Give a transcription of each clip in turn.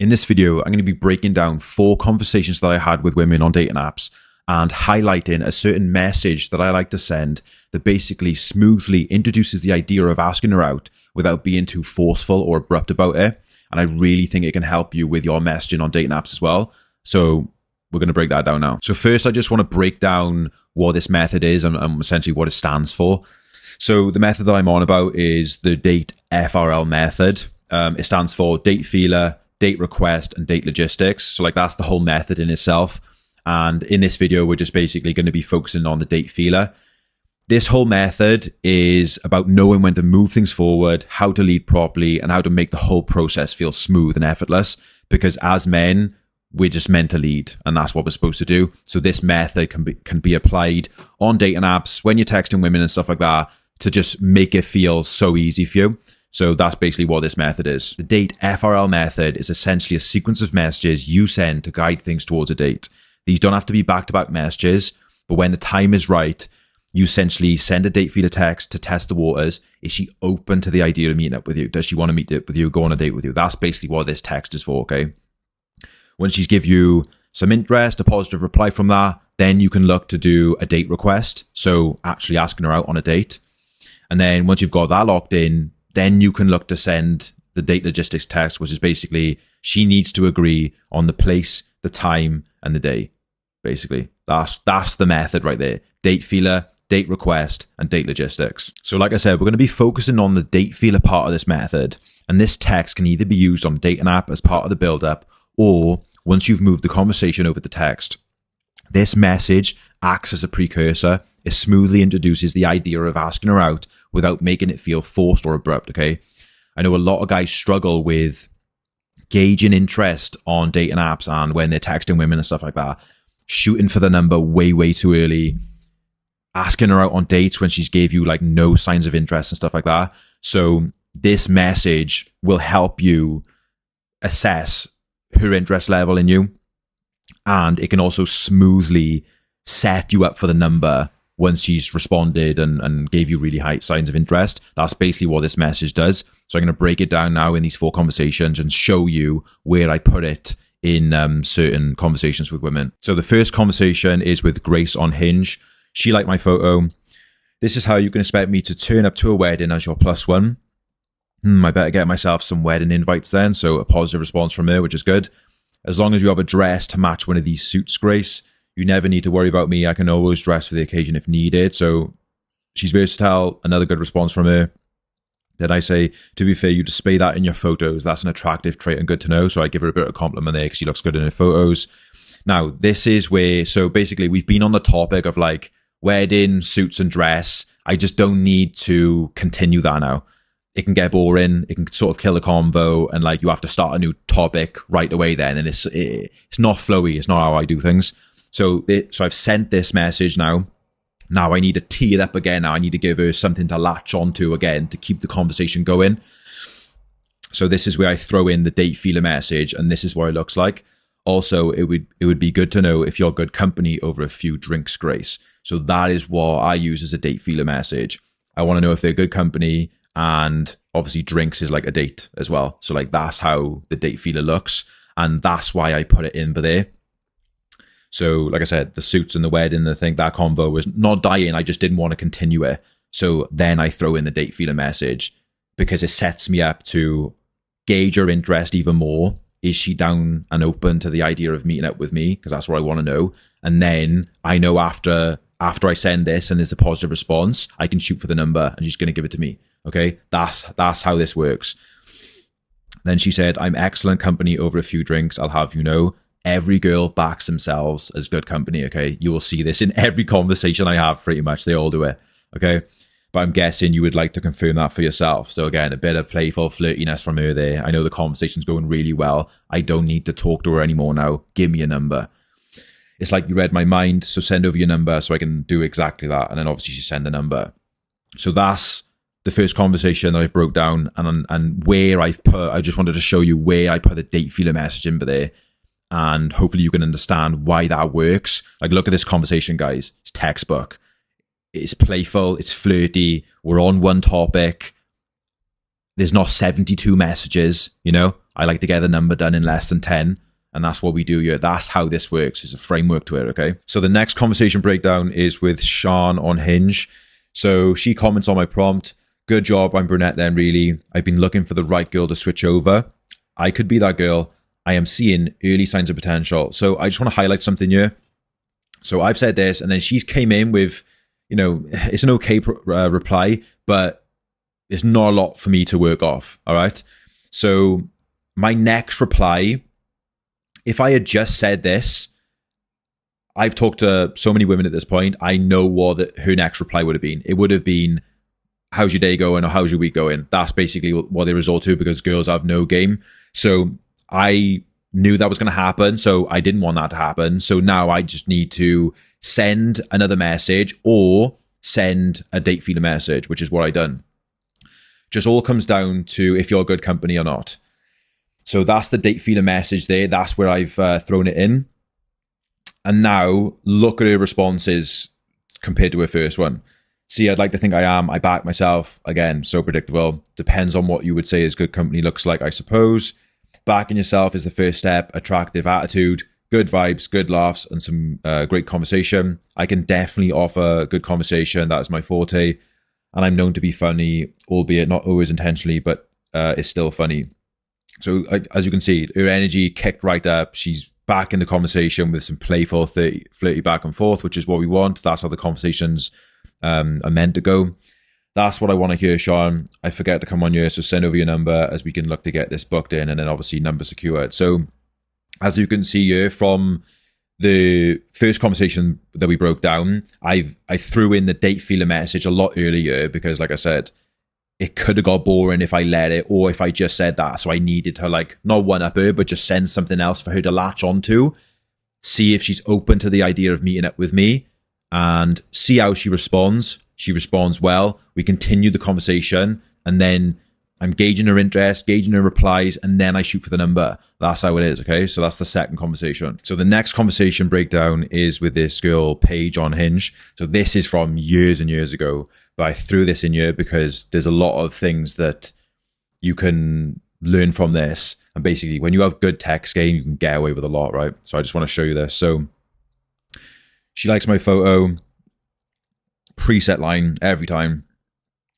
In this video, I'm going to be breaking down 4 conversations that I had with women on dating apps and highlighting a certain message that I like to send that basically smoothly introduces the idea of asking her out without being too forceful or abrupt about it. And I really think it can help you with your messaging on dating apps as well. So we're going to break that down now. So first, I just want to break down what this method is and essentially what it stands for. So the method that I'm on about is the date FRL method. It stands for date feeler, date request, and date logistics. So like that's the whole method in itself. And in this video, we're just basically going to be focusing on the date feeler. This whole method is about knowing when to move things forward, how to lead properly, and how to make the whole process feel smooth and effortless. Because as men, we're just meant to lead, and that's what we're supposed to do. So this method can be applied on dating apps when you're texting women and stuff like that to just make it feel so easy for you. So that's basically what this method is. The date FRL method is essentially a sequence of messages you send to guide things towards a date. These don't have to be back-to-back messages, but when the time is right, you essentially send a date feeler text to test the waters. Is she open to the idea of meeting up with you? Does she want to meet up with you, go on a date with you? That's basically what this text is for, okay? When she's give you some interest, a positive reply from that, then you can look to do a date request. So actually asking her out on a date. And then once you've got that locked in, then you can look to send the date logistics text, which is basically she needs to agree on the place, the time, and the day. Basically, that's the method right there. Date feeler, date request, and date logistics. So like I said, we're going to be focusing on the date feeler part of this method. And this text can either be used on a dating app as part of the build-up, or once you've moved the conversation over to text. This message acts as a precursor. It smoothly introduces the idea of asking her out without making it feel forced or abrupt, okay? I know a lot of guys struggle with gauging interest on dating apps and when they're texting women and stuff like that, shooting for the number way too early, asking her out on dates when she's gave you like no signs of interest and stuff like that. So this message will help you assess her interest level in you, and it can also smoothly set you up for the number once she's responded and gave you really high signs of interest. That's basically what this message does. So I'm going to break it down now in these 4 conversations and show you where I put it in certain conversations with women. So the first conversation is with Grace on Hinge. She liked my photo. This is how you can expect me to turn up to a wedding as your plus one. I better get myself some wedding invites then. So a positive response from her, which is good. As long as you have a dress to match one of these suits, Grace, you never need to worry about me. I can always dress for the occasion if needed. So she's versatile. Another good response from her. Then I say, to be fair, you display that in your photos. That's an attractive trait and good to know. So I give her a bit of a compliment there because she looks good in her photos. Now, this is where, so basically we've been on the topic of like wedding, suits and dress. I just don't need to continue that now. It can get boring. It can sort of kill the convo, and like you have to start a new topic right away then. And it's not flowy. It's not how I do things. So I've sent this message now. Now I need to tee it up again. Now I need to give her something to latch onto again to keep the conversation going. So this is where I throw in the date feeler message, and this is what it looks like. Also, it would be good to know if you're good company over a few drinks, Grace. So that is what I use as a date feeler message. I want to know if they're good company, and obviously drinks is like a date as well. So like that's how the date feeler looks, and that's why I put it in there. So like I said, the suits and the wedding, I think that convo was not dying. I just didn't want to continue it. So then I throw in the date feeler message because it sets me up to gauge her interest even more. Is she down and open to the idea of meeting up with me? Because that's what I want to know. And then I know after I send this and there's a positive response, I can shoot for the number and she's going to give it to me. Okay, that's how this works. Then she said, I'm excellent company over a few drinks, I'll have you know. Every girl backs themselves as good company, okay? You will see this in every conversation I have pretty much. They all do it, okay? But I'm guessing you would like to confirm that for yourself. So again, a bit of playful flirtiness from her there. I know the conversation's going really well. I don't need to talk to her anymore now. Give me a number. It's like you read my mind, so send over your number so I can do exactly that. And then obviously she send the number. So that's the first conversation that I've broke down, and where I've put, I just wanted to show you where I put the date feeler message in there. And hopefully you can understand why that works. Like, look at this conversation, guys. It's textbook. It's playful. It's flirty. We're on one topic. there's not 72 messages, you know? I like to get the number done in less than 10. And that's what we do here. That's how this works. There's a framework to it, okay? So the next conversation breakdown is with Sian on Hinge. So she comments on my prompt. Good job, I'm brunette then, really. I've been looking for the right girl to switch over. I could be that girl. I am seeing early signs of potential. So I just want to highlight something here. So I've said this, and then she's came in with, you know, it's an okay reply, but there's not a lot for me to work off, all right? So my next reply, if I had just said this, I've talked to so many women at this point, I know what her next reply would have been. It would have been, how's your day going, or how's your week going? That's basically what they resort to, because girls have no game. So I knew that was going to happen, so I didn't want that to happen. So now I just need to send another message or send a date feeler message, which is what I done. Just all comes down to if you're good company or not. So that's the date feeler message there. That's where I've thrown it in. And now look at her responses compared to her first one. See, I'd like to think I am. I back myself. Again, so predictable. Depends on what you would say is good company looks like, I suppose. Backing yourself is the first step. Attractive attitude, good vibes, good laughs, and some great conversation. I can definitely offer good conversation. That is my forte. And I'm known to be funny, albeit not always intentionally, but it's still funny. So as you can see, her energy kicked right up. She's back in the conversation with some playful, flirty back and forth, which is what we want. That's how the conversations are meant to go. That's what I want to hear, Sean. I forget to come on here, so send over your number as we can look to get this booked in, and then obviously number secured. So as you can see here from the first conversation that we broke down, I threw in the date feeler message a lot earlier because, like I said, it could have got boring if I let it, or if I just said that. So I needed to, like, not one up her, but just send something else for her to latch onto, see if she's open to the idea of meeting up with me, and see how she responds. She responds well. We continue the conversation, and then I'm gauging her interest, gauging her replies, and then I shoot for the number. That's how it is, okay? So that's the second conversation. So the next conversation breakdown is with this girl, Paige, on Hinge. So this is from years and years ago, but I threw this in here because there's a lot of things that you can learn from this. And basically, when you have good text game, you can get away with a lot, right? So I just want to show you this. So she likes my photo. Preset line every time.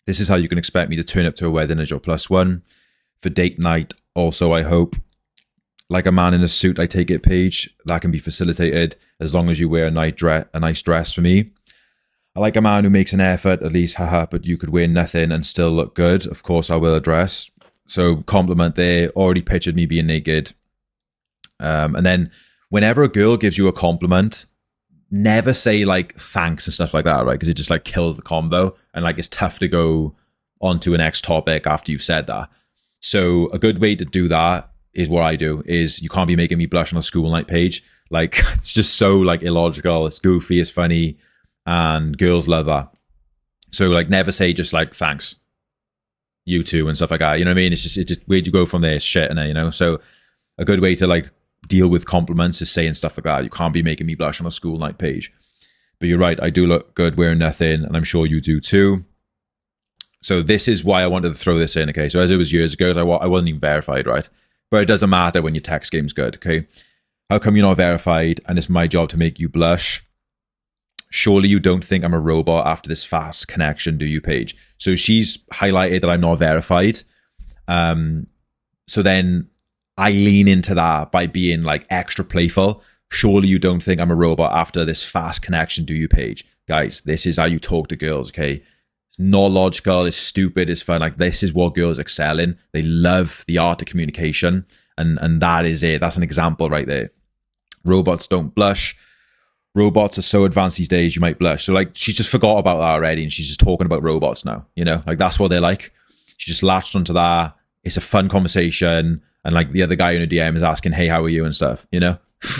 This is how you can expect me to turn up to a wedding as your +1. For date night, also, I hope. Like a man in a suit, I take it, Paige. That can be facilitated as long as you wear a nice dress for me. I like a man who makes an effort, at least, haha, but you could wear nothing and still look good. Of course, I will address. So compliment there. Already pictured me being naked. And then whenever a girl gives you a compliment, never say like thanks and stuff like that, right? Because it just like kills the combo, and like it's tough to go onto a next topic after you've said that. So a good way to do that is what I do is, you can't be making me blush on a school night page. Like, it's just so like illogical. It's goofy, it's funny, and girls love that. So like never say just like thanks, you too, and stuff like that. You know what I mean? It's just where'd you go from there? It's shit, and you know. So a good way to like deal with compliments is saying stuff like that. You can't be making me blush on a school night page. But you're right, I do look good wearing nothing, and I'm sure you do too. So this is why I wanted to throw this in, okay? So as it was years ago, I wasn't even verified, right? But it doesn't matter when your text game's good, okay? How come you're not verified and it's my job to make you blush? Surely you don't think I'm a robot after this fast connection, do you, Paige? So she's highlighted that I'm not verified. So then I lean into that by being like extra playful. Surely you don't think I'm a robot after this fast connection, do you, Paige? Guys, this is how you talk to girls, okay? It's not logical, it's stupid, it's fun. Like, this is what girls excel in. They love the art of communication, and that is it. That's an example right there. Robots don't blush. Robots are so advanced these days, you might blush. So like, she's just forgot about that already, and she's just talking about robots now, you know? Like, that's what they're like. She just latched onto that. It's a fun conversation, and like the other guy in her DM is asking, hey, how are you and stuff, you know?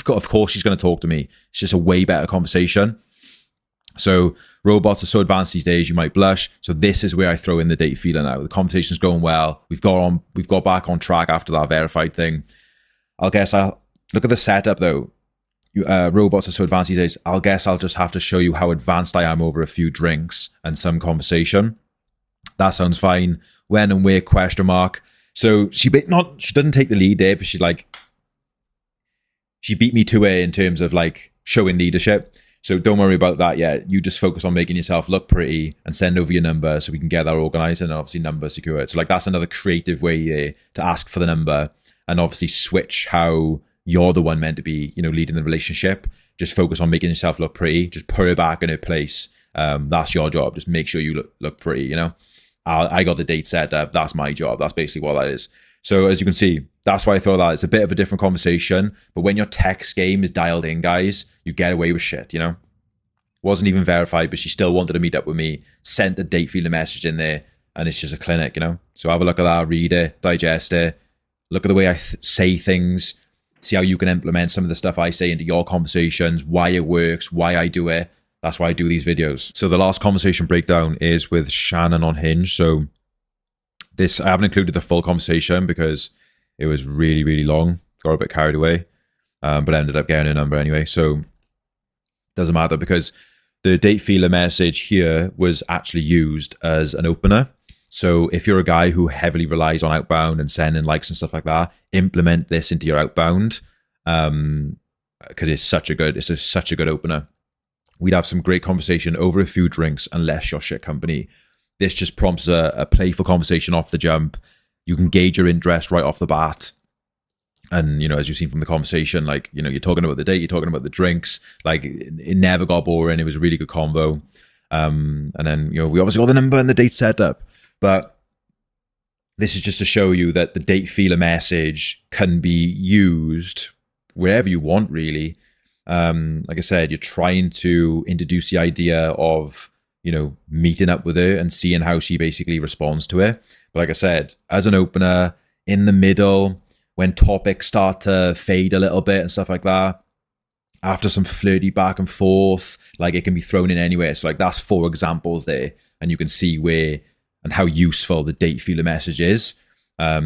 Of course she's going to talk to me. It's just a way better conversation. So robots are so advanced these days, you might blush. So this is where I throw in the date feeler now. The conversation's going well. We've got back on track after that verified thing. I'll look at the setup though. Robots are so advanced these days. I'll just have to show you how advanced I am over a few drinks and some conversation. That sounds fine. When and where, question mark. So she doesn't take the lead there, but she beat me to it in terms of like showing leadership. So don't worry about that yet. You just focus on making yourself look pretty and send over your number so we can get that organized and obviously number secured. So like that's another creative way there to ask for the number and obviously switch how you're the one meant to be, leading the relationship. Just focus on making yourself look pretty. Just put her back in her place. That's your job. Just make sure you look pretty, I got the date set up. That's my job. That's basically what that is. So as you can see, that's why I thought that it's a bit of a different conversation. But when your text game is dialed in, guys, you get away with shit, Wasn't even verified, but she still wanted to meet up with me, sent the date feeling message in there, and it's just a clinic, So have a look at that, read it, digest it, look at the way I say things, see how you can implement some of the stuff I say into your conversations, why it works, why I do it. That's why I do these videos. So the last conversation breakdown is with Shannon on Hinge. So this, I haven't included the full conversation because it was really, really long. Got a bit carried away, but I ended up getting her number anyway. So doesn't matter because the date feeler message here was actually used as an opener. So if you're a guy who heavily relies on outbound and sending likes and stuff like that, implement this into your outbound because it's such a good opener. We'd have some great conversation over a few drinks unless you're shit company. This just prompts a playful conversation off the jump. You can gauge your interest right off the bat. And, as you've seen from the conversation, like, you're talking about the date, you're talking about the drinks. Like, it never got boring. It was a really good convo. And then, we obviously got the number and the date set up. But this is just to show you that the date feeler message can be used wherever you want, really. Like I said, you're trying to introduce the idea of, meeting up with her and seeing how she basically responds to it. But like I said, as an opener, in the middle, when topics start to fade a little bit and stuff like that, after some flirty back and forth, like it can be thrown in anywhere. So like that's 4 examples there, and you can see where and how useful the date feeler message is.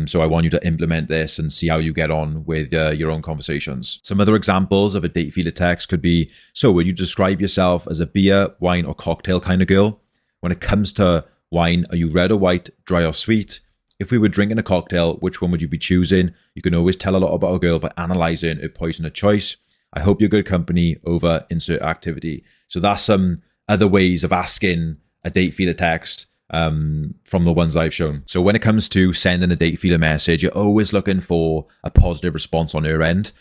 So I want you to implement this and see how you get on with your own conversations. Some other examples of a date feeler text could be, so would you describe yourself as a beer, wine, or cocktail kind of girl? When it comes to wine, are you red or white, dry or sweet? If we were drinking a cocktail, which one would you be choosing? You can always tell a lot about a girl by analysing her poison of choice. I hope you're good company over insert activity. So that's some other ways of asking a date feeler text from the ones I've shown. So when it comes to sending a date feeler message, you're always looking for a positive response on her end.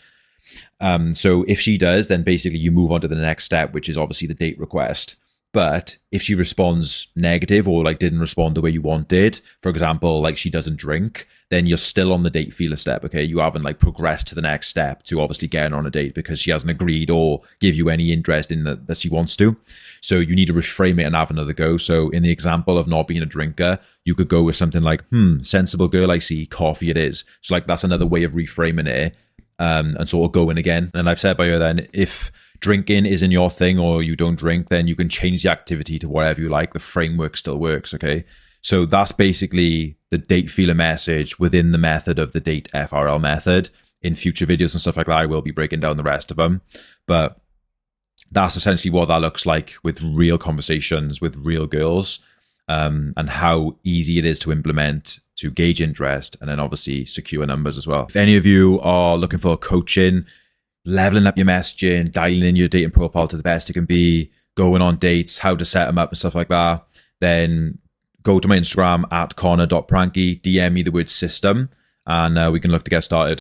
So if she does, then basically you move on to the next step, which is obviously the date request. But if she responds negative or like didn't respond the way you wanted, for example, like she doesn't drink, then you're still on the date feeler step, okay? You haven't like progressed to the next step to obviously getting on a date because she hasn't agreed or give you any interest in that she wants to. So you need to reframe it and have another go. So in the example of not being a drinker, you could go with something like, sensible girl I see, coffee it is. So like that's another way of reframing it and sort of going again. And I've said by her then, if drinking isn't your thing or you don't drink, then you can change the activity to whatever you like. The framework still works, okay? So that's basically the date feeler message within the method of the date FRL method. In future videos and stuff like that, I will be breaking down the rest of them. But that's essentially what that looks like with real conversations with real girls, and how easy it is to implement to gauge interest and then obviously secure numbers as well. If any of you are looking for coaching, leveling up your messaging, dialing in your dating profile to the best it can be, going on dates, how to set them up and stuff like that, then go to my Instagram at connor.pranky, DM me the word system, and we can look to get started.